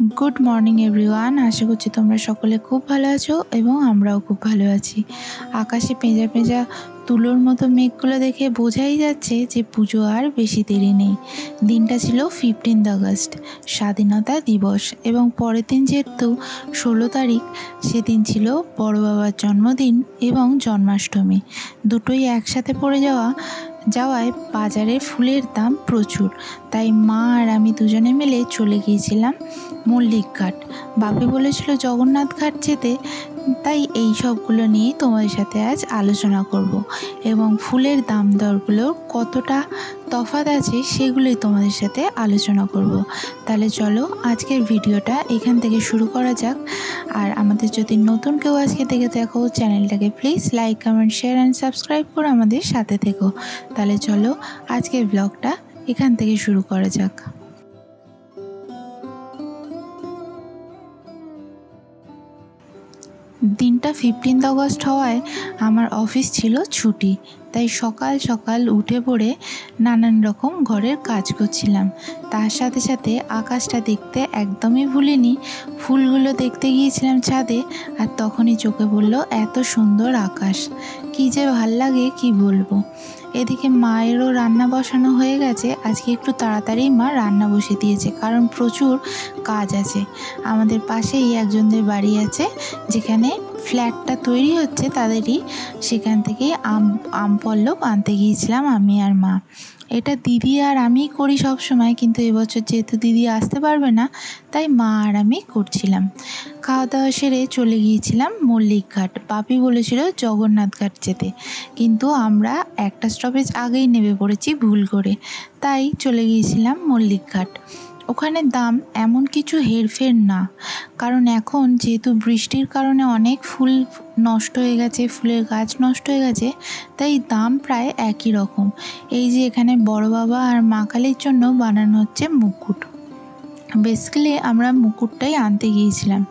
Good morning everyone. आशा करছি তোমরা সকলে খুব ভালো আছো এবং আমরাও খুব ভালো আছি। আকাশে পেঁজা পেঁজা তুলোর মতো মেঘগুলো দেখে বোঝাই যাচ্ছে যে পুজো আর বেশি দেরি নেই। দিনটা ছিল 15 আগস্ট, স্বাধীনতা দিবস, এবং পরের দিন যেহেতু 16 তারিখ, সেদিন ছিল বড় বাবার জন্মদিন এবং জন্মাষ্টমী। দুটোই একসাথে পড়ে যাওয়ায় বাজারে ফুলের দাম প্রচুর। তাই মা আর আমি দুজনে মিলে চলে গিয়েছিলাম মল্লিক ঘাট। বাপি বলেছিল জগন্নাথ ঘাট যেতে, তাই এই সবগুলো নিয়েই তোমাদের সাথে আজ আলোচনা করব এবং ফুলের দাম দরগুলোর কতটা তফাৎ আছে সেগুলোই তোমাদের সাথে আলোচনা করব। তাহলে চলো আজকের ভিডিওটা এখান থেকে শুরু করা যাক। আর আমাদের যদি নতুন কেউ আজকে দেখে দেখো, চ্যানেলটাকে please like, comment, share and subscribe করে আমাদের সাথে থেকো। তাহলে চলো আজকের ব্লগটা এখান থেকে শুরু করা যাক। দিনটা 15 আগস্ট হওয়ায় আমার অফিস ছিল ছুটি, তাই সকাল সকাল উঠে পড়ে নানান রকম ঘরের কাজ করছিলাম। তার সাথে সাথে আকাশটা দেখতে একদমই ভুলিনি। ফুলগুলো দেখতে গিয়েছিলাম ছাদে, আর তখনই চোখে পড়লো এত সুন্দর আকাশ। কী যে ভাল লাগে কি বলবো। এদিকে মায়েরও রান্না বসানো হয়ে গেছে। আজকে একটু তাড়াতাড়ি মা রান্না বসিয়ে দিয়েছে, কারণ প্রচুর কাজ আছে। আমাদের পাশেই একজনদের বাড়ি আছে, যেখানে ফ্ল্যাটটা তৈরি হচ্ছে তাদেরই, সেখান থেকেই আম পল্লব আনতে গিয়েছিলাম আমি আর মা। এটা দিদি আর আমি করি সব সময়, কিন্তু এবছর যেহেতু দিদি আসতে পারবে না, তাই মা আর আমি করছিলাম। খাওয়া দাওয়া সেরে চলে গিয়েছিলাম মল্লিক ঘাট। বাপি বলেছিল জগন্নাথ ঘাট যেতে, কিন্তু আমরা একটা স্টপেজ আগেই নেমে পড়েছি ভুল করে, তাই চলে গিয়েছিলাম মল্লিক ঘাট। ওখানে দাম এমন কিছু হেরফের না, কারণ এখন যেহেতু বৃষ্টির কারণে অনেক ফুল নষ্ট হয়ে গেছে, ফুলের গাছ নষ্ট হয়ে গেছে, তাই দাম প্রায় একই রকম। এই যে এখানে বড় বাবা আর মা কালীর জন্য বানানো হচ্ছে মুকুট। বেসিক্যালি আমরা মুকুটটাই আনতে গিয়েছিলাম।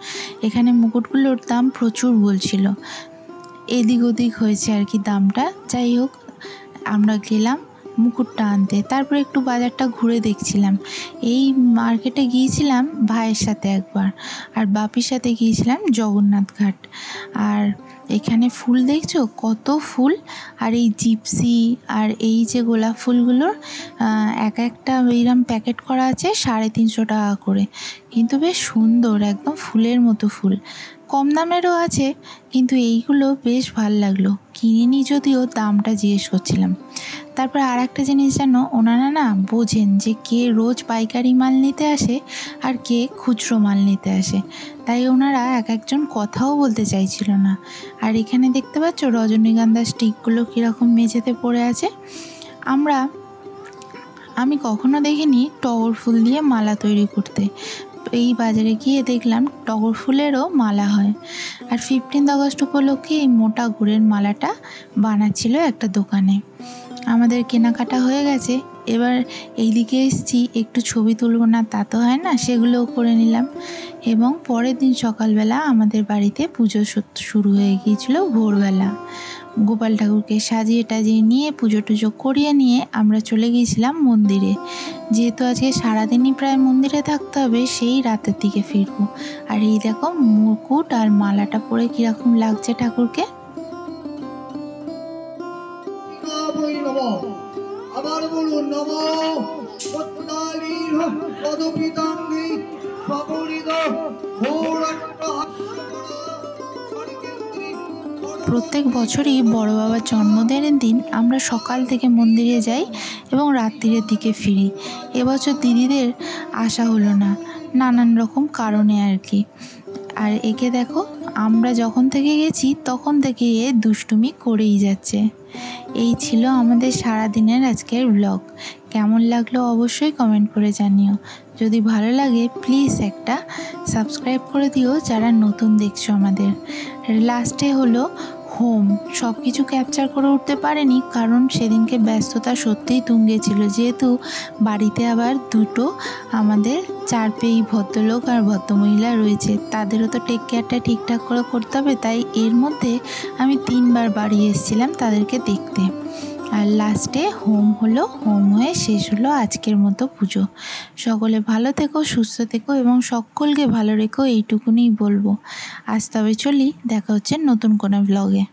এখানে মুকুটগুলোর দাম প্রচুর বলছিল, এদিক ওদিক হয়েছে আর কি দামটা। যাই হোক, আমরা গেলাম মুকুটটা আনতে। তারপরে একটু বাজারটা ঘুরে দেখছিলাম। এই মার্কেটে গিয়েছিলাম ভাইয়ের সাথে একবার, আর বাপির সাথে গিয়েছিলাম জগন্নাথ ঘাট। আর এখানে ফুল দেখছো কত ফুল, আর এই জিপসি আর এই যে গোলাপ ফুলগুলোর এক একটা এইরকম প্যাকেট করা আছে 350 টাকা করে, কিন্তু বেশ সুন্দর, একদম ফুলের মতো ফুল। কম দামেরও আছে, কিন্তু এইগুলো বেশ ভালো লাগলো। কিনিনি যদিও, দামটা জিজ্ঞেস করছিলাম। তারপর আর একটা জিনিস জানো, ওনারা না বোঝেন যে কে রোজ পাইকারি মাল নিতে আসে আর কে খুচরো মাল নিতে আসে, তাই ওনারা এক একজন কথাও বলতে চাইছিল না। আর এখানে দেখতে পাচ্ছ রজনীগন্ধার স্টিকগুলো কীরকম মেঝেতে পড়ে আছে। আমি কখনো দেখিনি টগর ফুল দিয়ে মালা তৈরি করতে। এই বাজারে গিয়ে দেখলাম টগর ফুলেরও মালা হয়। আর 15 আগস্ট উপলক্ষে এই মোটা গুড়ের মালাটা বানাচ্ছিল একটা দোকানে। আমাদের কেনাকাটা হয়ে গেছে, এবার এইদিকে এসেছি, একটু ছবি তুলবো না তা তো হয় না, সেগুলোও করে নিলাম। এবং পরের দিন সকালবেলা আমাদের বাড়িতে পুজো শুরু হয়ে গিয়েছিল ভোরবেলা। গোপাল ঠাকুরকে সাজিয়ে টাজিয়ে নিয়ে পুজো টুজো করিয়ে নিয়ে আমরা চলে গিয়েছিলাম মন্দিরে। যেহেতু আজকে সারাদিনই প্রায় মন্দিরে থাকতে হবে, সেই রাতের দিকে ফিরবো। আর এই দেখো মুকুট আর মালাটা পরে কীরকম লাগছে ঠাকুরকে। আবার বলুন নমো পদ্মালীর পদপিতাঙ্গি স্বপরিদ প্রত্যেক বছরই বড় বাবার জন্মদিনের দিন আমরা সকাল থেকে মন্দিরে যাই এবং রাত্রির দিকে ফিরি। এবছর দিদিদের আসা হলো না, নানান রকম কারণে আর কি। আর একে দেখো, আমরা যখন থেকে গেছি তখন থেকে এ দুষ্টুমি করেই যাচ্ছে। এই ছিল আমাদের সারাদিনের আজকের ব্লগ। কেমন লাগলো অবশ্যই কমেন্ট করে জানিও। যদি ভালো লাগে প্লিজ একটা সাবস্ক্রাইব করে দিও যারা নতুন দেখছো আমাদের। লাস্টে হলো হোম, সব কিছু ক্যাপচার করে উঠতে পারেনি, কারণ সেদিনকে ব্যস্ততা সত্যিই তুঙ্গে ছিল। যেহেতু বাড়িতে আবার দুটো আমাদের চারপেই ভদ্রলোক আর ভদ্রমহিলা রয়েছে, তাদেরও তো টেক কেয়ারটা ঠিকঠাক করে করতে হবে, তাই এর মধ্যে আমি 3বার বাড়ি এসেছিলাম তাদেরকে দেখতে। আর লাস্টে হোম হলো, হোম হয়ে শেষ হলো আজকের মতো পুজো। সকলে ভালো থেকো, সুস্থ থেকো এবং সকলকে ভালো রেখো, এইটুকুনি বলবো। আজ তবে চলি, দেখা হচ্ছে নতুন কোনো ব্লগে।